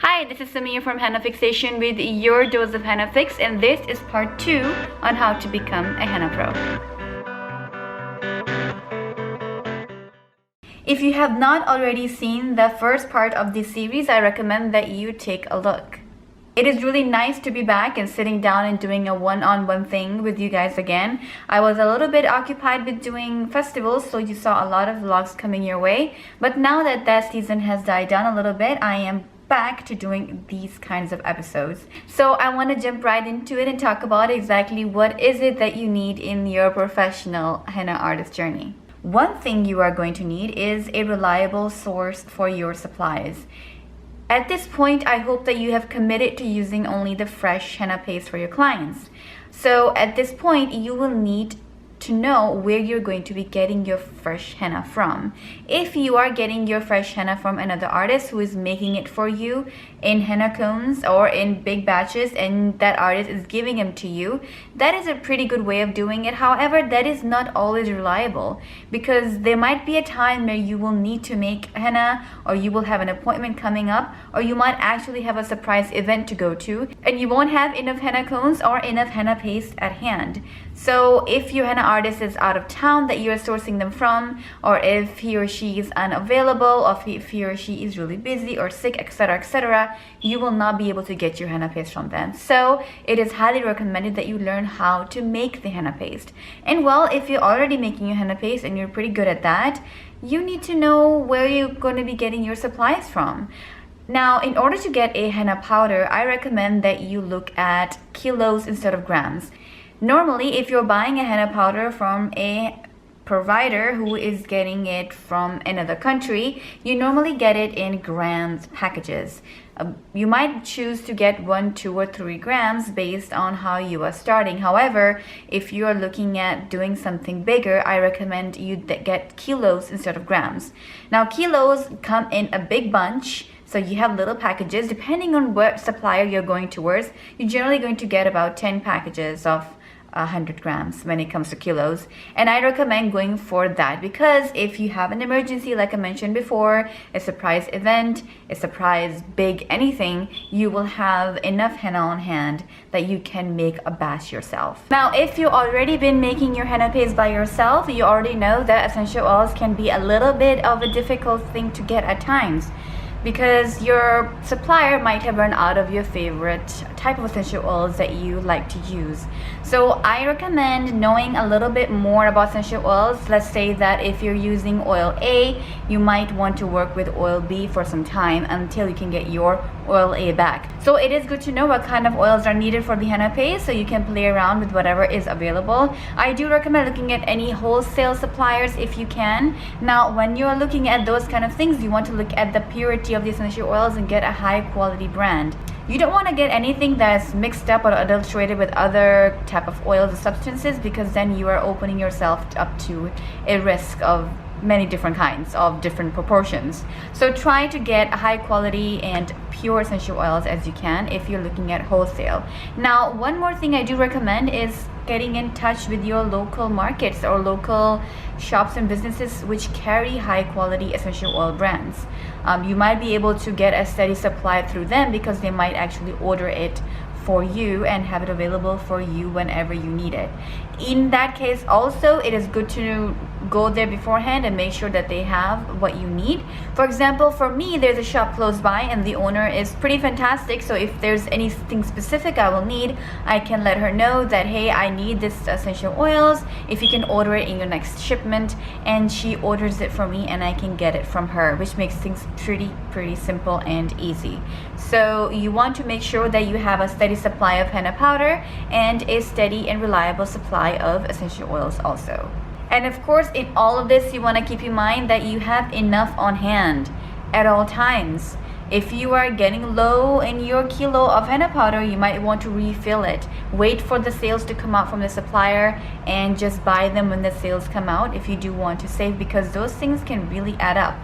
Hi, this is Samir from Henna Fixation with your dose of Henna Fix, and this is part 2 on how to become a Henna Pro. If you have not already seen the first part of this series, I recommend that you take a look. It is really nice to be back and sitting down and doing a one-on-one thing with you guys again. I was a little bit occupied with doing festivals, so you saw a lot of vlogs coming your way. But now that that season has died down a little bit, I am back to doing these kinds of episodes. So I want to jump right into it and talk about exactly what is it that you need in your professional henna artist journey. One thing you are going to need is a reliable source for your supplies. At this point, I hope that you have committed to using only the fresh henna paste for your clients. So at this point, you will need to know where you're going to be getting your fresh henna from. If you are getting your fresh henna from another artist who is making it for you in henna cones or in big batches, and that artist is giving them to you, that is a pretty good way of doing it. However, that is not always reliable, because there might be a time where you will need to make henna, or you will have an appointment coming up, or you might actually have a surprise event to go to, and you won't have enough henna cones or enough henna paste at hand. So if your henna artist is out of town that you're sourcing them from, or if he or she is unavailable, or if he or she is really busy or sick, etc., you will not be able to get your henna paste from them. So it is highly recommended that you learn how to make the henna paste. And well, if you're already making your henna paste and you're pretty good at that, you need to know where you're going to be getting your supplies from. Now, in order to get a henna powder, I recommend that you look at kilos instead of grams. Normally, if you're buying a henna powder from a provider who is getting it from another country, you normally get it in grams packages. You might choose to get 1, 2, or 3 grams based on how you are starting. However, if you are looking at doing something bigger, I recommend you get kilos instead of grams. Now, kilos come in a big bunch. So you have little packages. Depending on what supplier you're going towards, you're generally going to get about 10 packages of 100 grams when it comes to kilos, and I recommend going for that, because if you have an emergency, like I mentioned before, a surprise event, a surprise big anything, you will have enough henna on hand that you can make a batch yourself. Now, if you've already been making your henna paste by yourself, you already know that essential oils can be a little bit of a difficult thing to get at times, because your supplier might have run out of your favorite type of essential oils that you like to use. So I recommend knowing a little bit more about essential oils. Let's say that if you're using oil A, you might want to work with oil B for some time until you can get your oil A back. So it is good to know what kind of oils are needed for the henna paste, so you can play around with whatever is available. I do recommend looking at any wholesale suppliers if you can. Now, when you're looking at those kind of things, you want to look at the purity of the essential oils and get a high quality brand. You don't want to get anything that's mixed up or adulterated with other type of oils or substances, because then you are opening yourself up to a risk of many different kinds of different proportions. So try to get a high quality and pure essential oils as you can if you're looking at wholesale. Now, one more thing I do recommend is getting in touch with your local markets or local shops and businesses which carry high quality essential oil brands. You might be able to get a steady supply through them, because they might actually order it for you and have it available for you whenever you need it. In that case also, it is good to go there beforehand and make sure that they have what you need. For example, for me, there's a shop close by and the owner is pretty fantastic, so if there's anything specific I will need, I can let her know that, hey, I need this essential oils, if you can order it in your next shipment, and she orders it for me and I can get it from her, which makes things pretty simple and easy. So you want to make sure that you have a steady supply of henna powder and a steady and reliable supply of essential oils also. And of course, in all of this, you want to keep in mind that you have enough on hand at all times. If you are getting low in your kilo of henna powder, you might want to refill it. Wait for the sales to come out from the supplier and just buy them when the sales come out if you do want to save, because those things can really add up.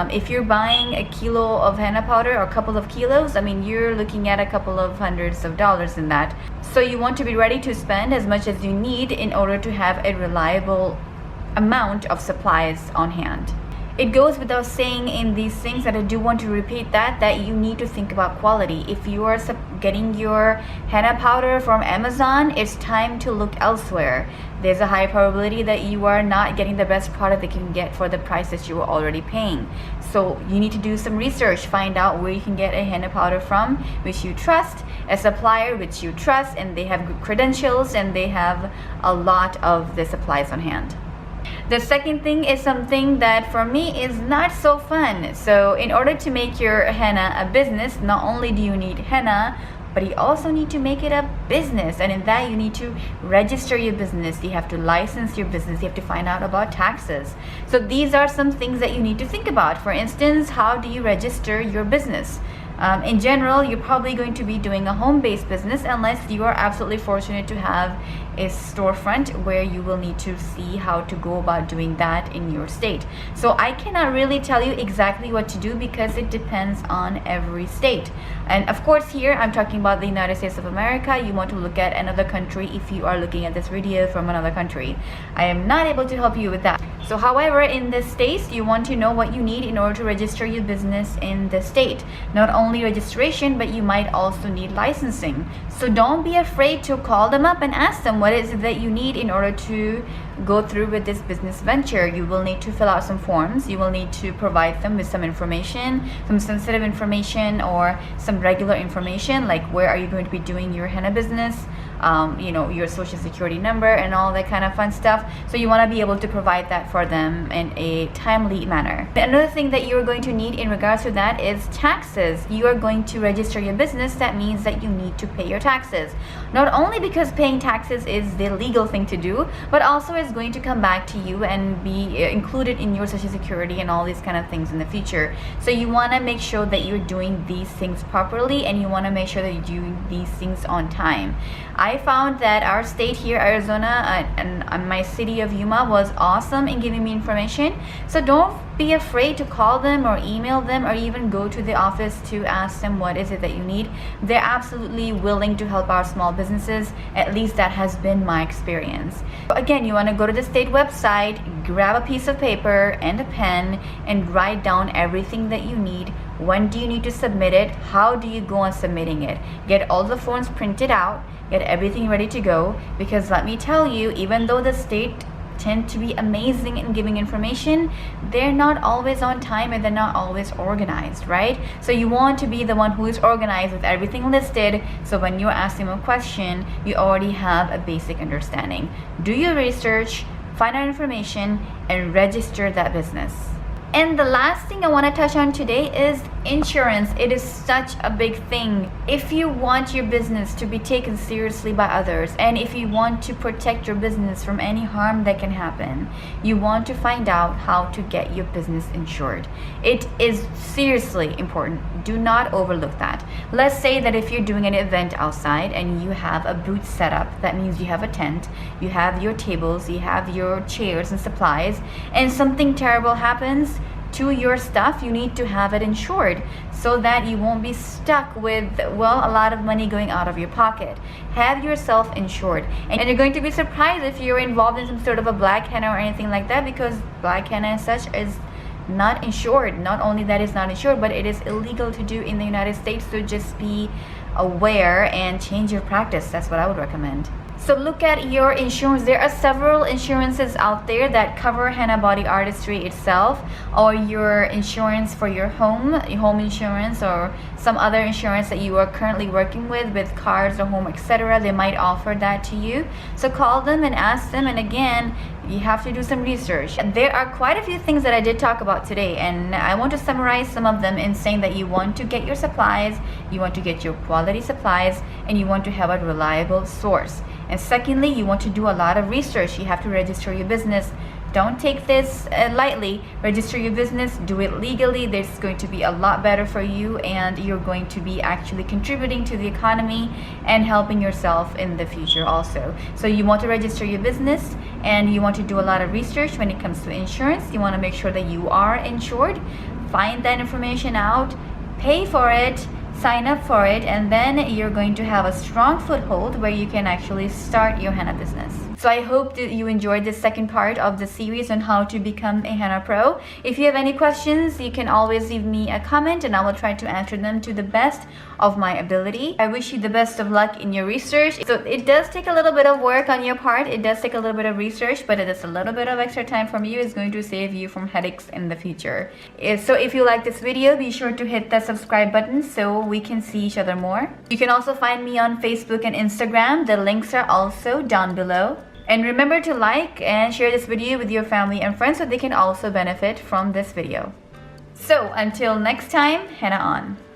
If you're buying a kilo of henna powder or a couple of kilos, I mean, you're looking at a couple of hundreds of dollars in that. So you want to be ready to spend as much as you need in order to have a reliable amount of supplies on hand. It goes without saying in these things that I do want to repeat that you need to think about quality. If you are getting your henna powder from Amazon, it's time to look elsewhere. There's a high probability that you are not getting the best product that you can get for the price that you are already paying. So you need to do some research, find out where you can get a henna powder from which you trust, a supplier which you trust, and they have good credentials and they have a lot of the supplies on hand. The second thing is something that for me is not so fun. So in order to make your henna a business, not only do you need henna, but you also need to make it a business, and in that you need to register your business, you have to license your business, you have to find out about taxes. So these are some things that you need to think about. For instance, how do you register your business? In general, you're probably going to be doing a home-based business unless you are absolutely fortunate to have a storefront where you will need to see how to go about doing that in your state. So I cannot really tell you exactly what to do because it depends on every state. And of course here I'm talking about the United States of America. You want to look at another country if you are looking at this video from another country. I am not able to help you with that. So however, in the States, you want to know what you need in order to register your business in the state. Not only registration, but you might also need licensing. So don't be afraid to call them up and ask them what is it that you need in order to go through with this business venture. You will need to fill out some forms. You will need to provide them with some information, some sensitive information or some regular information, like where are you going to be doing your henna business, your social security number and all that kind of fun stuff. So you want to be able to provide that for them in a timely manner. Another thing that you're going to need in regards to that is taxes. You are going to register your business. That means that you need to pay your taxes. Not only because paying taxes is the legal thing to do, but also it's going to come back to you and be included in your social security and all these kind of things in the future. So you want to make sure that you're doing these things properly, and you want to make sure that you're doing these things on time. I found that our state here, Arizona, and my city of Yuma was awesome in giving me information. So don't be afraid to call them or email them or even go to the office to ask them what is it that you need. They're absolutely willing to help our small businesses. At least that has been my experience. Again, you want to go to the state website, grab a piece of paper and a pen and write down everything that you need. When do you need to submit it? How do you go on submitting it? Get all the forms printed out, get everything ready to go, because let me tell you, even though the state tend to be amazing in giving information, they're not always on time and they're not always organized, right? So you want to be the one who is organized with everything listed, so when you're asking a question, you already have a basic understanding. Do your research, find out information, and register that business. And the last thing I want to touch on today is insurance. It is such a big thing. If you want your business to be taken seriously by others, and if you want to protect your business from any harm that can happen, you want to find out how to get your business insured. It is seriously important. Do not overlook that. Let's say that if you're doing an event outside and you have a booth set up, that means you have a tent, you have your tables, you have your chairs and supplies, and something terrible happens to your stuff, you need to have it insured so that you won't be stuck with, well, a lot of money going out of your pocket. Have yourself insured. And you're going to be surprised if you're involved in some sort of a black henna or anything like that, because black henna and such is not insured. Not only that it's not insured, but it is illegal to do in the United States. So just be aware and change your practice. That's what I would recommend. So look at your insurance. There are several insurances out there that cover henna body artistry itself, or your insurance for your home insurance, or some other insurance that you are currently working with cars or home, etc. They might offer that to you. So call them and ask them, and again, you have to do some research. There are quite a few things that I did talk about today, and I want to summarize some of them in saying that you want to get your supplies, you want to get your quality supplies, and you want to have a reliable source. And secondly, you want to do a lot of research. You have to register your business. Don't take this lightly. Register your business, do it legally. This is going to be a lot better for you, and you're going to be actually contributing to the economy and helping yourself in the future also. So you want to register your business, and you want to do a lot of research when it comes to insurance. You want to make sure that you are insured. Find that information out, pay for it, sign up for it, and then you're going to have a strong foothold where you can actually start your henna business. So I hope that you enjoyed this second part of the series on how to become a henna pro. If you have any questions, you can always leave me a comment and I will try to answer them to the best of my ability. I wish you the best of luck in your research. So it does take a little bit of work on your part. It does take a little bit of research, but it is a little bit of extra time from you. It's going to save you from headaches in the future. So if you like this video, be sure to hit the subscribe button so we can see each other more. You can also find me on Facebook and Instagram. The links are also down below. And remember to like and share this video with your family and friends so they can also benefit from this video. So until next time, henna on.